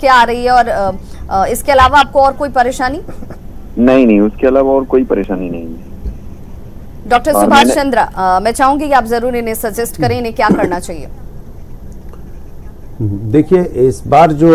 करके आ रही है, और इसके अलावा आपको और कोई परेशानी? नहीं, उसके अलावा और कोई परेशानी नहीं है। डॉक्टर सुभाष चंद्र, मैं चाहूंगी कि आप जरूर इन्हें सजेस्ट करें, इन्हें क्या करना चाहिए? देखिए, इस बार जो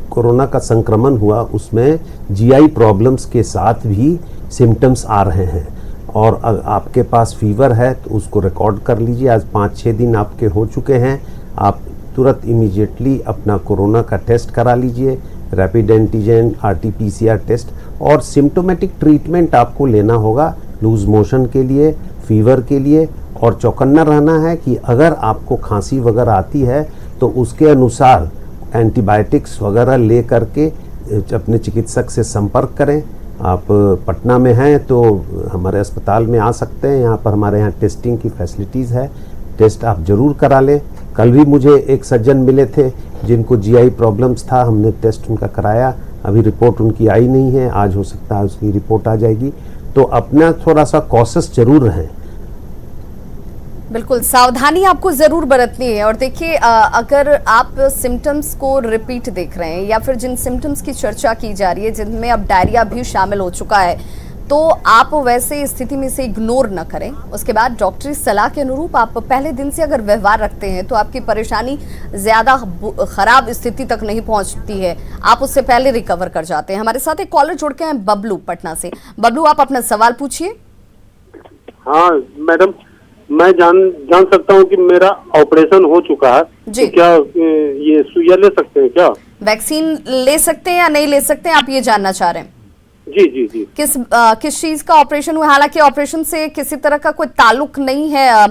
कोरोना का संक्रमण हुआ उसमें जीआई प्रॉब्लम्स के साथ भी सिम्टम्स आ रहे हैं, और आपके पास फीवर है तो उसको रिकॉर्ड कर लीजिए। आज 5-6 दिन आपके हो चुके हैं, आप तुरंत इमीडिएटली अपना कोरोना का टेस्ट करा लीजिए, रैपिड एंटीजन RT-PCR टेस्ट, और सिम्टोमेटिक ट्रीटमेंट आपको लेना होगा लूज मोशन के लिए, फीवर के लिए, और चौकन्ना रहना है कि अगर आपको खांसी वगैरह आती है तो उसके अनुसार एंटीबायोटिक्स वगैरह ले करके अपने चिकित्सक से संपर्क करें। आप पटना में हैं तो हमारे अस्पताल में आ सकते हैं, यहाँ पर हमारे यहाँ टेस्टिंग की फैसिलिटीज़ है, टेस्ट आप ज़रूर करा लें। कल भी मुझे एक सज्जन मिले थे जिनको जीआई प्रॉब्लम्स था, हमने टेस्ट उनका कराया, अभी रिपोर्ट उनकी आई नहीं है, आज हो सकता है उसकी रिपोर्ट आ जाएगी। तो अपना थोड़ा सा कॉशियस जरूर रहें। बिल्कुल, सावधानी आपको जरूर बरतनी है। और देखिए, अगर आप सिम्टम्स को रिपीट देख रहे हैं या फिर जिन सिम्टम्स की चर्चा की जा रही है जिनमें अब डायरिया भी शामिल हो चुका है, तो आप वैसे स्थिति में से इग्नोर न करें। उसके बाद डॉक्टरी सलाह के अनुरूप आप पहले दिन से अगर व्यवहार रखते हैं तो आपकी परेशानी ज्यादा खराब स्थिति तक नहीं पहुंचती है, आप उससे पहले रिकवर कर जाते हैं। हमारे साथ एक कॉलर जुड़ के हैं, बबलू पटना से। बबलू, आप अपना सवाल पूछिए। हाँ मैडम, मैं जान सकता हूँ कि मेरा ऑपरेशन हो चुका है, तो क्या ये सुइया ले सकते हैं क्या? वैक्सीन ले सकते हैं या नहीं ले सकते हैं, आप ये जानना चाह रहे हैं? जी। किस चीज का ऑपरेशन हुआ? हालांकि ऑपरेशन से किसी तरह का कोई ताल्लुक नहीं है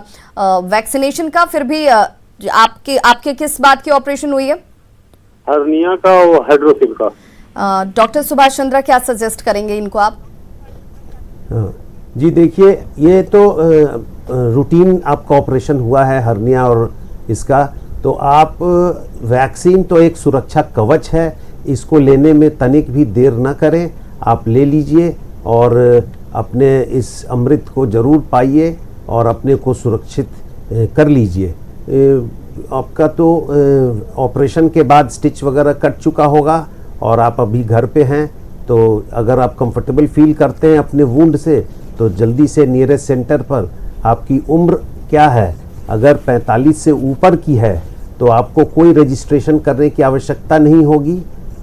वैक्सीनेशन का, फिर भी आपके किस बात की ऑपरेशन हुई है? हर्निया का और हाइड्रोसिल का। डॉक्टर सुभाष चंद्र, क्या सजेस्ट करेंगे इनको आप? जी देखिए, ये तो रूटीन आपका ऑपरेशन हुआ है हर्निया और इसका, तो आप वैक्सीन तो एक सुरक्षा कवच है, इसको लेने में तनिक भी देर न करें, आप ले लीजिए और अपने इस अमृत को ज़रूर पाइए और अपने को सुरक्षित कर लीजिए। आपका तो ऑपरेशन के बाद स्टिच वगैरह कट चुका होगा और आप अभी घर पे हैं, तो अगर आप कंफर्टेबल फील करते हैं अपने वुंड से तो जल्दी से नियरेस्ट सेंटर पर। आपकी उम्र क्या है? अगर 45 से ऊपर की है तो आपको कोई रजिस्ट्रेशन करने की आवश्यकता नहीं होगी,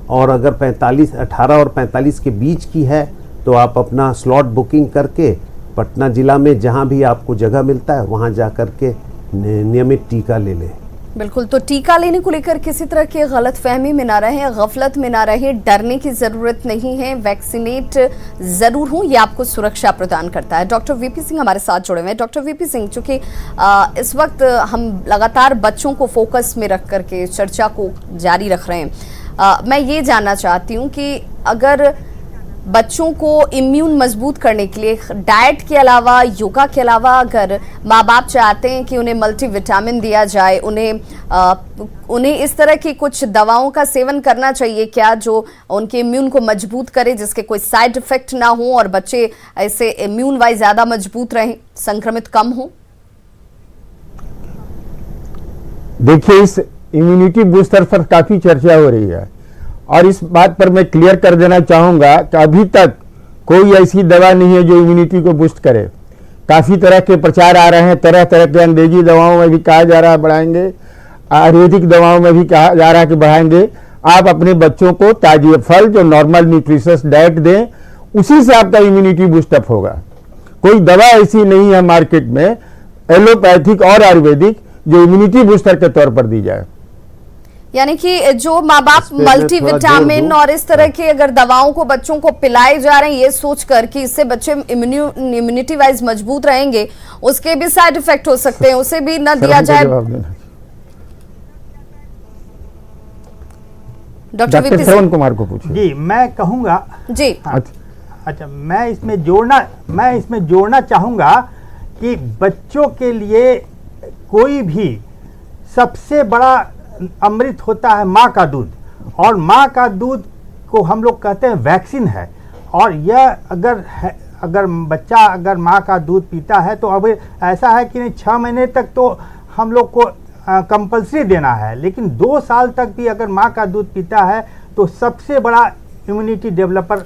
और अगर 18 और 45 के बीच की है तो आप अपना स्लॉट बुकिंग करके पटना ज़िला में जहां भी आपको जगह मिलता है वहां जा कर के नियमित टीका ले लें। बिल्कुल, तो टीका लेने को लेकर किसी तरह की गलतफहमी में ना रहें, गफलत में ना रहें, डरने की ज़रूरत नहीं है। वैक्सीनेट ज़रूर हो, ये आपको सुरक्षा प्रदान करता है। डॉक्टर वीपी सिंह हमारे साथ जुड़े हुए हैं। डॉक्टर वीपी सिंह, चूँकि इस वक्त हम लगातार बच्चों को फोकस में रख करके चर्चा को जारी रख रहे हैं, मैं ये जानना चाहती हूँ कि अगर बच्चों को इम्यून मजबूत करने के लिए डाइट के अलावा, योगा के अलावा, अगर माँ बाप चाहते हैं कि उन्हें मल्टीविटामिन दिया जाए, उन्हें इस तरह की कुछ दवाओं का सेवन करना चाहिए क्या, जो उनके इम्यून को मजबूत करे, जिसके कोई साइड इफेक्ट ना हो और बच्चे ऐसे इम्यून वाइज ज़्यादा मजबूत रहें, संक्रमित कम हो? देखिए, इस इम्यूनिटी बूस्टर पर काफ़ी चर्चा हो रही है और इस बात पर मैं क्लियर कर देना चाहूँगा कि अभी तक कोई ऐसी दवा नहीं है जो इम्यूनिटी को बूस्ट करे। काफ़ी तरह के प्रचार आ रहे हैं, तरह तरह के अंग्रेजी दवाओं में भी कहा जा रहा है बढ़ाएंगे, आयुर्वेदिक दवाओं में भी कहा जा रहा है कि बढ़ाएंगे। आप अपने बच्चों को ताजे फल, जो नॉर्मल न्यूट्रिशियस डाइट दें, उसी से आपका इम्यूनिटी बूस्टअप होगा। कोई दवा ऐसी नहीं है मार्केट में, एलोपैथिक और आयुर्वेदिक, जो इम्यूनिटी बूस्टर के तौर पर दी जाए। यानी कि जो माँ बाप मल्टीविटामिन और इस तरह की अगर दवाओं को बच्चों को पिलाए जा रहे हैं ये सोचकर कि इससे बच्चे इम्यूनिटी वाइज मजबूत रहेंगे, उसके भी साइड इफेक्ट हो सकते हैं, उसे भी न दिया जाए। डॉक्टर वीपी श्रवण कुमार को पूछिए। जी, मैं कहूँगा जी। अच्छा, मैं इसमें जोड़ना चाहूँगा कि बच्चों के लिए कोई भी सबसे बड़ा अमृत होता है माँ का दूध, और माँ का दूध को हम लोग कहते हैं वैक्सीन है। और यह अगर बच्चा अगर माँ का दूध पीता है तो अब ऐसा है कि 6 महीने तक तो हम लोग को कंपलसरी देना है, लेकिन 2 साल तक भी अगर माँ का दूध पीता है तो सबसे बड़ा इम्यूनिटी डेवलपर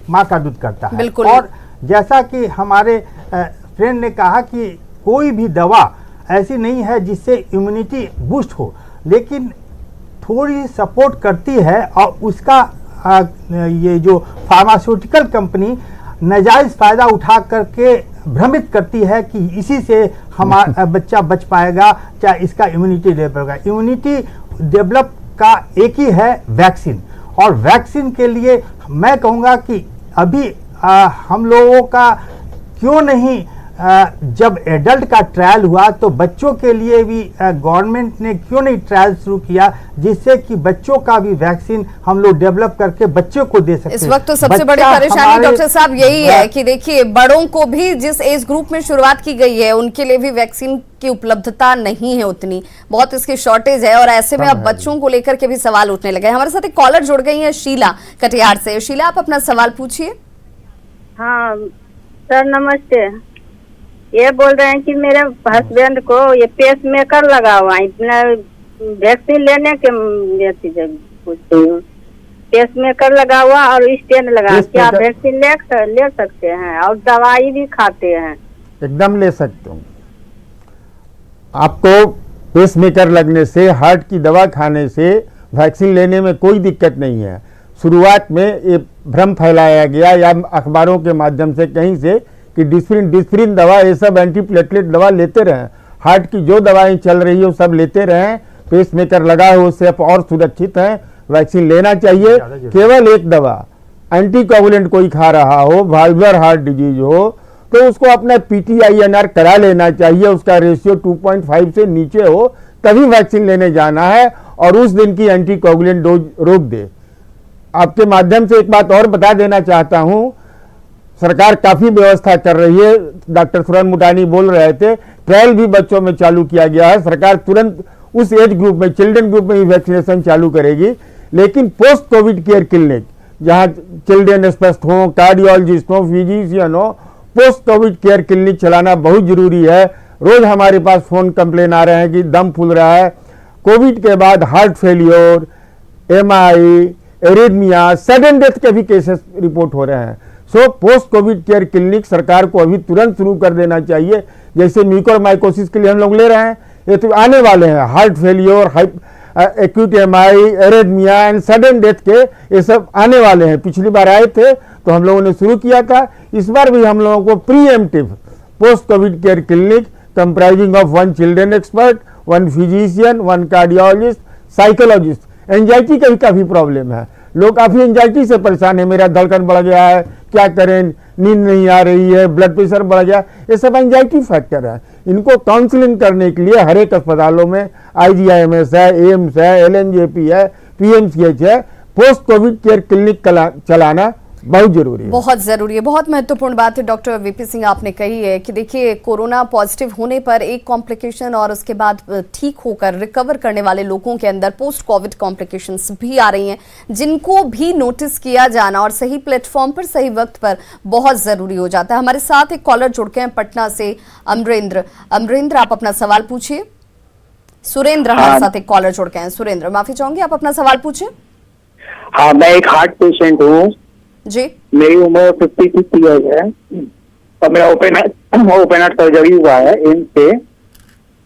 माँ का दूध करता है। बिल्कुल। और जैसा कि हमारे फ्रेंड ने कहा कि कोई भी दवा ऐसी नहीं है जिससे इम्यूनिटी बूस्ट हो, लेकिन थोड़ी सपोर्ट करती है और उसका ये जो फार्मास्यूटिकल कंपनी नाजायज फायदा उठा करके भ्रमित करती है कि इसी से हमारा बच्चा बच पाएगा, चाहे इसका इम्यूनिटी डेवलप होगा। इम्यूनिटी डेवलप का एक ही है वैक्सीन, और वैक्सीन के लिए मैं कहूँगा कि अभी हम लोगों का क्यों नहीं जब एडल्ट का ट्रायल हुआ तो बच्चों के लिए भी गवर्नमेंट ने क्यों नहीं ट्रायल शुरू किया, जिससे कि बच्चों का भी वैक्सीन हम लोग डेवलप करके बच्चों को दे सकते हैं। इस वक्त तो सबसे बड़ी परेशानी डॉक्टर साहब यही है कि देखिए बड़ों को भी जिस एज ग्रुप में शुरुआत की गई है उनके लिए भी वैक्सीन की उपलब्धता नहीं है उतनी, बहुत इसकी शॉर्टेज है, और ऐसे में अब बच्चों को लेकर के भी सवाल उठने लगे। हमारे साथ एक कॉलर जुड़ गई है शीला कटिहार से। शीला, आप अपना सवाल पूछिए। हाँ सर नमस्ते। ये बोल रहे हैं कि मेरे हस्बैंड को ये पेस मेकर लगा हुआ है, वैक्सीन लेने के लिए पूछती हूँ। पेस मेकर लगा हुआ और स्टेन लगा, क्या वैक्सीन ले सकते हैं और दवाई भी खाते हैं? एकदम ले सकते हो। आपको पेस मेकर लगने से, हार्ट की दवा खाने से वैक्सीन लेने में कोई दिक्कत नहीं है। शुरुआत में ये भ्रम फैलाया गया या अखबारों के माध्यम से कहीं से कि डिस्प्रिन दवा, ये सब एंटीप्लेटलेट दवा लेते रहें, हार्ट की जो दवाएं चल रही हो सब लेते रहें, पेस मेकर लगा हो उससे आप और सुरक्षित हैं, वैक्सीन लेना चाहिए। केवल एक दवा एंटीकोगुलेंट कोई खा रहा हो, वाल्वुलर हार्ट डिजीज हो, तो उसको अपना PTINR करा लेना चाहिए, उसका रेशियो 2.5 से नीचे हो तभी वैक्सीन लेने जाना है, और उस दिन की एंटीकोगुलेंट डोज रोक दे। आपके माध्यम से एक बात और बता देना चाहता हूं, सरकार काफी व्यवस्था कर रही है। डॉक्टर सुरन मुटानी बोल रहे थे, ट्रायल भी बच्चों में चालू किया गया है। सरकार तुरंत उस एज ग्रुप में, चिल्ड्रन ग्रुप में ही वैक्सीनेशन चालू करेगी, लेकिन पोस्ट कोविड केयर क्लिनिक जहां चिल्ड्रन स्पेशलिस्ट हो, कार्डियोलॉजिस्ट हो, फिजिशियन हो, पोस्ट कोविड केयर क्लिनिक चलाना बहुत जरूरी है। रोज हमारे पास फोन कंप्लेन आ रहे हैं कि दम फूल रहा है, कोविड के बाद heart failure, MI, arrhythmia, sudden death के भी केसेस रिपोर्ट हो रहे हैं। So post Covid care clinic सरकार को अभी तुरंत शुरू कर देना चाहिए। जैसे म्यूकोरमाइकोसिस के लिए हम लोग ले रहे हैं, ये तो आने वाले हैं, heart failure, acute MI, arrhythmia and sudden death के ये सब आने वाले हैं। पिछली बार आए थे तो हम लोगों ने शुरू किया था, इस बार भी हम लोगों को pre-emptive post Covid care clinic comprising of 1 children expert, 1 physician, 1 cardiologist, psychologist. Anxiety का भी काफी प्रॉब्लम है, लोग काफी एंजाइटी से परेशान है, मेरा धड़कन बढ़ गया है, क्या करें, नींद नहीं आ रही है, ब्लड प्रेशर बढ़ गया, ये सब एंजाइटी फैक्टर है। इनको काउंसलिंग करने के लिए हर एक अस्पतालों में IGIMS है, एम्स है, LNJP है, PMCH है, पोस्ट कोविड केयर क्लिनिक चलाना बहुत जरूरी है, बहुत जरूरी है। बहुत महत्वपूर्ण बात है डॉक्टर VP सिंह आपने कही है कि देखिए कोरोना पॉजिटिव होने पर एक कॉम्प्लिकेशन और उसके बाद ठीक होकर रिकवर करने वाले लोगों के अंदर पोस्ट कोविड कॉम्प्लिकेशंस भी आ रही हैं, जिनको भी नोटिस किया जाना और सही प्लेटफॉर्म पर सही वक्त पर बहुत जरूरी हो जाता है। हमारे साथ एक कॉलर जुड़ के हैं पटना से, अमरेंद्र। अमरेंद्र, आप अपना सवाल पूछिए। सुरेंद्र हमारे साथ एक कॉलर जुड़ के हैं। सुरेंद्र, माफी चाहूंगी, आप अपना सवाल पूछिए। हाँ, मैं एक हार्ट पेशेंट हूँ जी। मेरी उम्र 56 ईयर्स है और मेरा ओपन हार्ट सर्जरी हुआ है एम्स से।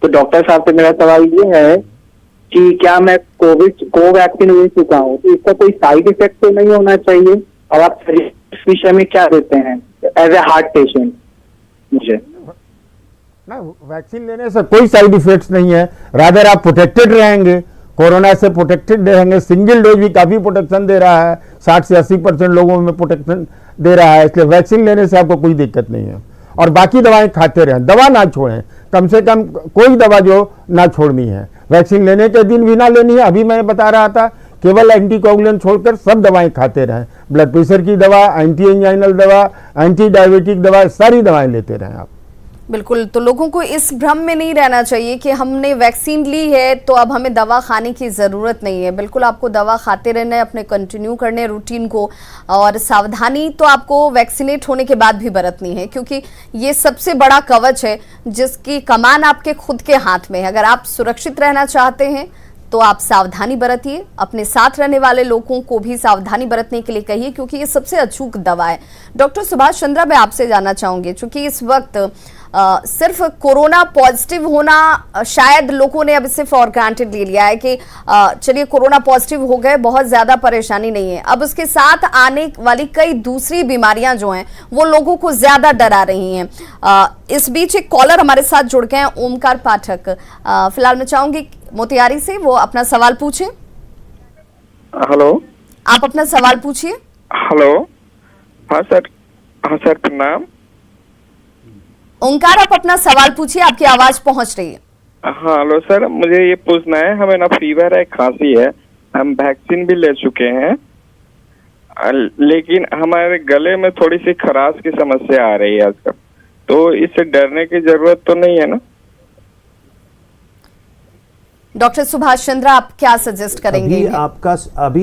तो डॉक्टर साहब से मेरा सवाल ये है कि क्या मैं कोवैक्सीन ले चुका हूँ तो इसका कोई साइड इफेक्ट तो नहीं होना चाहिए, और आप इस विषय में क्या देते हैं एज ए हार्ट पेशेंट मुझे? ना, वैक्सीन लेने से कोई साइड इफेक्ट्स नहीं है, रादर आप प्रोटेक्टेड रहेंगे, कोरोना से प्रोटेक्टेड रहेंगे। सिंगल डोज भी काफी प्रोटेक्शन दे रहा है, 60 से 80% लोगों में प्रोटेक्शन दे रहा है, इसलिए वैक्सीन लेने से आपको कोई दिक्कत नहीं है। और बाकी दवाएं खाते रहें, दवा ना छोड़ें, कम से कम कोई दवा जो ना छोड़नी है, वैक्सीन लेने के दिन भी ना लेनी है। अभी मैं बता रहा था, केवल एंटीकोगुलेंट छोड़कर सब दवाएं खाते रहें, ब्लड प्रेशर की दवा, एंटी एंजाइनल दवा, एंटी डायबिटिक दवा, सारी दवाएं लेते रहें आप। बिल्कुल, तो लोगों को इस भ्रम में नहीं रहना चाहिए कि हमने वैक्सीन ली है तो अब हमें दवा खाने की ज़रूरत नहीं है। बिल्कुल आपको दवा खाते रहना है, अपने कंटिन्यू करने रूटीन को, और सावधानी तो आपको वैक्सीनेट होने के बाद भी बरतनी है, क्योंकि ये सबसे बड़ा कवच है जिसकी कमान आपके खुद के हाथ में है। अगर आप सुरक्षित रहना चाहते हैं तो आप सावधानी बरतिए, अपने साथ रहने वाले लोगों को भी सावधानी बरतने के लिए कहिए, क्योंकि ये सबसे अचूक दवा है। डॉक्टर सुभाष चंद्रा, मैं आपसे जानना चाहूंगी, क्योंकि इस वक्त सिर्फ कोरोना पॉजिटिव होना शायद लोगों ने अब इसे फॉर ग्रांटेड ले लिया है कि चलिए कोरोना पॉजिटिव हो गए, बहुत ज्यादा परेशानी नहीं है। अब उसके साथ आने वाली कई दूसरी बीमारियां जो हैं वो लोगों को ज्यादा डरा रही हैं। इस बीच एक कॉलर हमारे साथ जुड़ गए हैं, ओमकार पाठक। फिलहाल मैं चाहूंगी मोतिहारी से वो अपना सवाल पूछें। हेलो, आप अपना सवाल पूछिए। हेलो, हाँ सर प्रणाम। ओंकार, आप अपना सवाल पूछिए, आपकी आवाज पहुंच रही है। हाँ हेलो सर, मुझे ये पूछना है, हमें ना फीवर है, खांसी है, हम वैक्सीन भी ले चुके हैं, लेकिन हमारे गले में थोड़ी सी खराश की समस्या आ रही है आजकल, तो इससे डरने की जरूरत तो नहीं है ना? डॉक्टर सुभाष चंद्रा, आप क्या सजेस्ट करेंगे? अभी